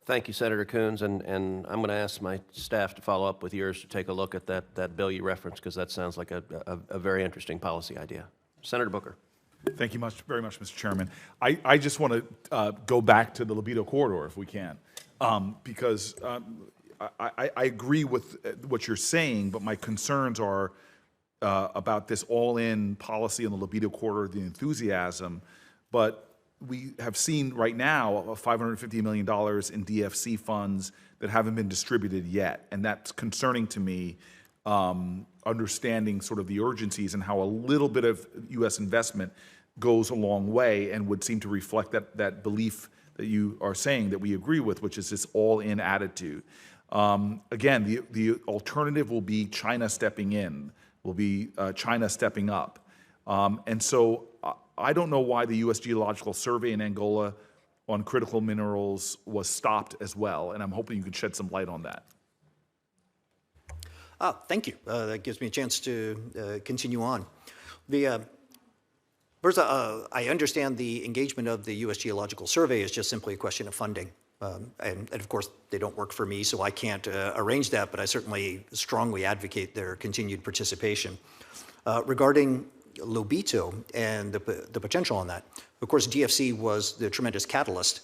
Thank you, Senator Coons, and I'm going to ask my staff to follow up with yours to take a look at that bill you referenced, because that sounds like a very interesting policy idea. Senator Booker. Thank you very much, Mr. Chairman. I just want to go back to the Lobito Corridor, if we can, because I agree with what you're saying, but my concerns are about this all-in policy on the Lobito Corridor, the enthusiasm, but we have seen right now $550 million in DFC funds that haven't been distributed yet, and that's concerning to me, understanding sort of the urgencies and how a little bit of U.S. investment goes a long way and would seem to reflect that belief that you are saying that we agree with, which is this all-in attitude. Again, the alternative will be China stepping in, will be China stepping up. And so I don't know why the U.S. Geological Survey in Angola on critical minerals was stopped as well, and I'm hoping you could shed some light on that. Thank you. That gives me a chance to continue on. First, I understand the engagement of the U.S. Geological Survey is just simply a question of funding. And of course, they don't work for me, so I can't arrange that, but I certainly strongly advocate their continued participation. Regarding Lobito and the potential on that, of course, DFC was the tremendous catalyst.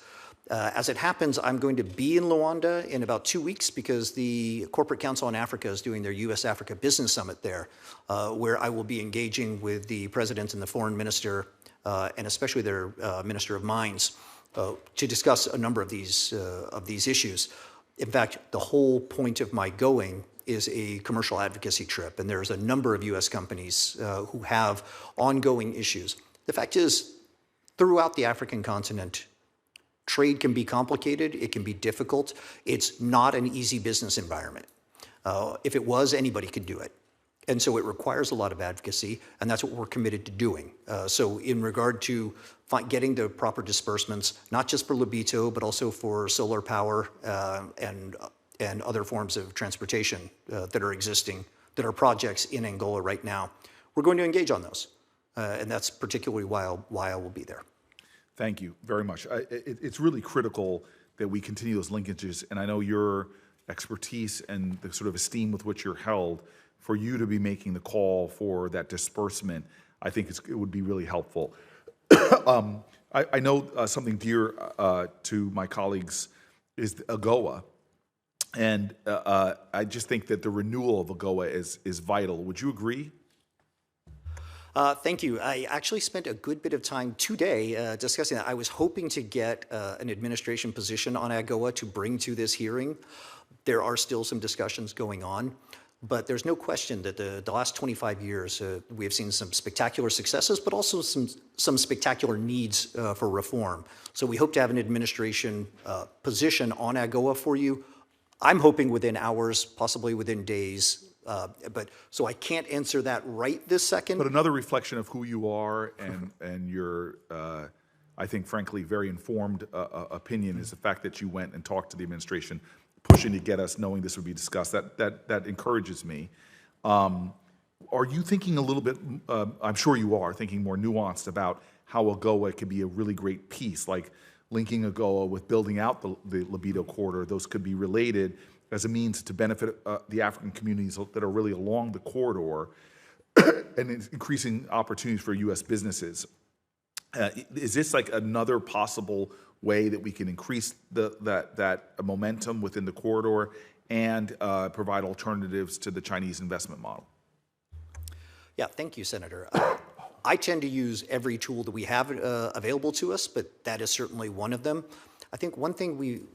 As it happens, I'm going to be in Luanda in about 2 weeks because the Corporate Council on Africa is doing their U.S.-Africa Business Summit there, where I will be engaging with the President and the Foreign Minister, and especially their Minister of Mines, to discuss a number of these issues. In fact, the whole point of my going is a commercial advocacy trip, and there's a number of U.S. companies who have ongoing issues. The fact is, throughout the African continent, trade can be complicated, it can be difficult. It's not an easy business environment. If it was, anybody could do it. And so it requires a lot of advocacy, and that's what we're committed to doing. So in regard to getting the proper disbursements, not just for Lobito, but also for solar power and other forms of transportation that are existing, that are projects in Angola right now, we're going to engage on those. And that's particularly why I will be there. Thank you very much. It's really critical that we continue those linkages, and I know your expertise and the sort of esteem with which you're held, for you to be making the call for that disbursement, I think it would be really helpful. I know something dear to my colleagues is AGOA, and I just think that the renewal of AGOA is vital. Would you agree? Thank you. I actually spent a good bit of time today discussing that. I was hoping to get an administration position on AGOA to bring to this hearing. There are still some discussions going on, but there's no question that the last 25 years we have seen some spectacular successes, but also some spectacular needs for reform. So we hope to have an administration position on AGOA for you. I'm hoping within hours, possibly within days. But so I can't answer that right this second. But another reflection of who you are and your, I think, frankly, very informed opinion is the fact that you went and talked to the administration, pushing to get us, knowing this would be discussed. That encourages me. Are you thinking a little bit? I'm sure you are thinking more nuanced about how AGOA could be a really great piece, like linking AGOA with building out the Lobito Corridor. Those could be related as a means to benefit the African communities that are really along the corridor and increasing opportunities for U.S. businesses. Is this like another possible way that we can increase that momentum within the corridor and provide alternatives to the Chinese investment model? Yeah, thank you, Senator. I tend to use every tool that we have available to us, but that is certainly one of them. I think one thing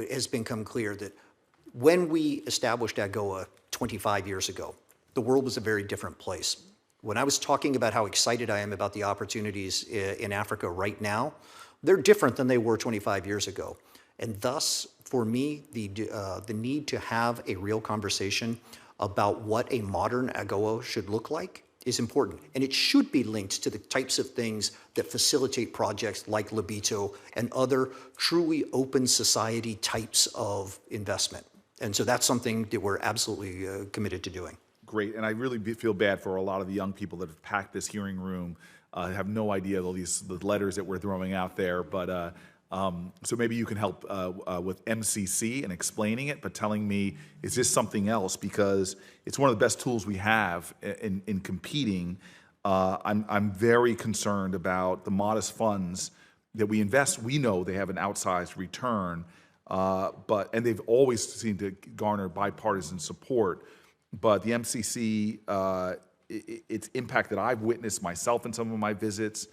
has become clear that when we established AGOA 25 years ago, the world was a very different place. When I was talking about how excited I am about the opportunities in Africa right now, they're different than they were 25 years ago. And thus, for me, the need to have a real conversation about what a modern AGOA should look like is important. And it should be linked to the types of things that facilitate projects like Lobito and other truly open society types of investment. And so that's something that we're absolutely committed to doing. Great, and I really feel bad for a lot of the young people that have packed this hearing room. Have no idea all the letters that we're throwing out there, but So maybe you can help with MCC and explaining it, but telling me, is this something else? Because it's one of the best tools we have in competing. I'm very concerned about the modest funds that we invest. We know they have an outsized return, and they've always seemed to garner bipartisan support. But the MCC, its impact that I've witnessed myself in some of my visits.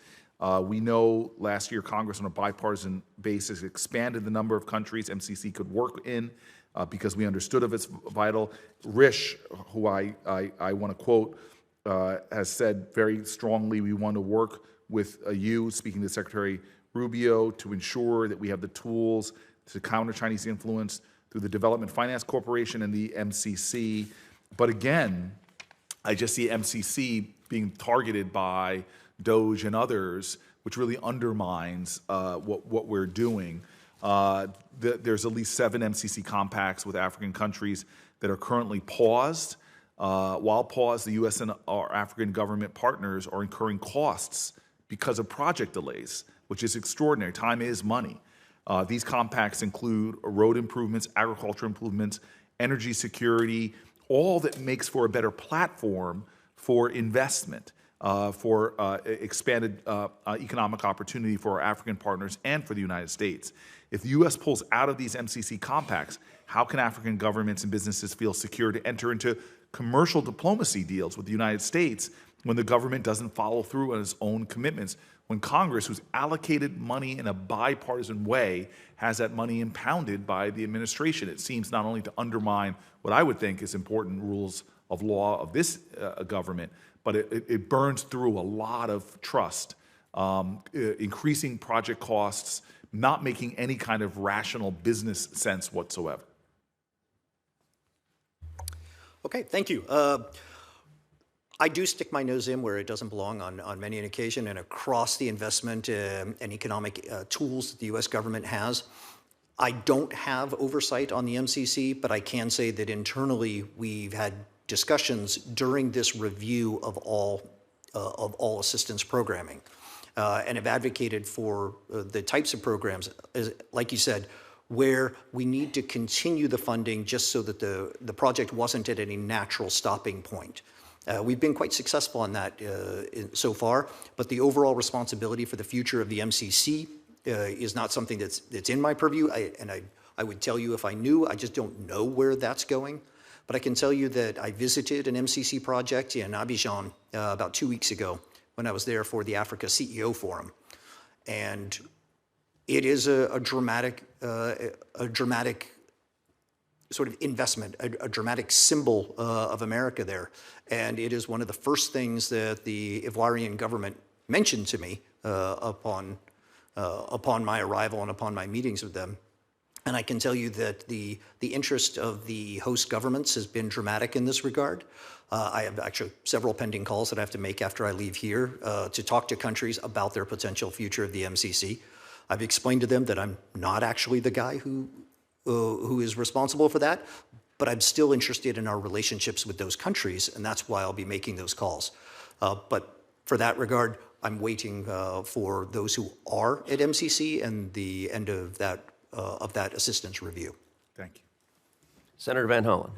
We know last year Congress on a bipartisan basis expanded the number of countries MCC could work in because we understood of its vital. Rish, who I want to quote, has said very strongly we want to work with you, speaking to Secretary Rubio, to ensure that we have the tools to counter Chinese influence through the Development Finance Corporation and the MCC. But again, I just see MCC being targeted by Doge and others, which really undermines what we're doing. There's at least 7 MCC compacts with African countries that are currently paused. While paused, the U.S. and our African government partners are incurring costs because of project delays, which is extraordinary. Time is money. These compacts include road improvements, agriculture improvements, energy security, all that makes for a better platform for investment. For expanded economic opportunity for our African partners and for the United States. If the U.S. pulls out of these MCC compacts, how can African governments and businesses feel secure to enter into commercial diplomacy deals with the United States when the government doesn't follow through on its own commitments, when Congress, who's allocated money in a bipartisan way, has that money impounded by the administration? It seems not only to undermine what I would think is important rules of law of this government, but it burns through a lot of trust, increasing project costs, not making any kind of rational business sense whatsoever. Okay, thank you. I do stick my nose in where it doesn't belong on many an occasion, and across the investment and economic tools that the U.S. government has. I don't have oversight on the MCC, but I can say that internally we've had discussions during this review of all assistance programming, and have advocated for the types of programs, like you said, where we need to continue the funding just so that the project wasn't at any natural stopping point. We've been quite successful on that so far, but the overall responsibility for the future of the MCC is not something that's in my purview. I would tell you if I knew. I just don't know where that's going. But I can tell you that I visited an MCC project in Abidjan about 2 weeks ago when I was there for the Africa CEO Forum. And it is a dramatic sort of investment, a dramatic symbol of America there. And it is one of the first things that the Ivoirian government mentioned to me upon my arrival and upon my meetings with them. And I can tell you that the interest of the host governments has been dramatic in this regard. I have actually several pending calls that I have to make after I leave here to talk to countries about their potential future of the MCC. I've explained to them that I'm not actually the guy who is responsible for that, but I'm still interested in our relationships with those countries, and that's why I'll be making those calls. But for that regard, I'm waiting for those who are at MCC and the end of that assistance review. Thank you. Senator Van Hollen.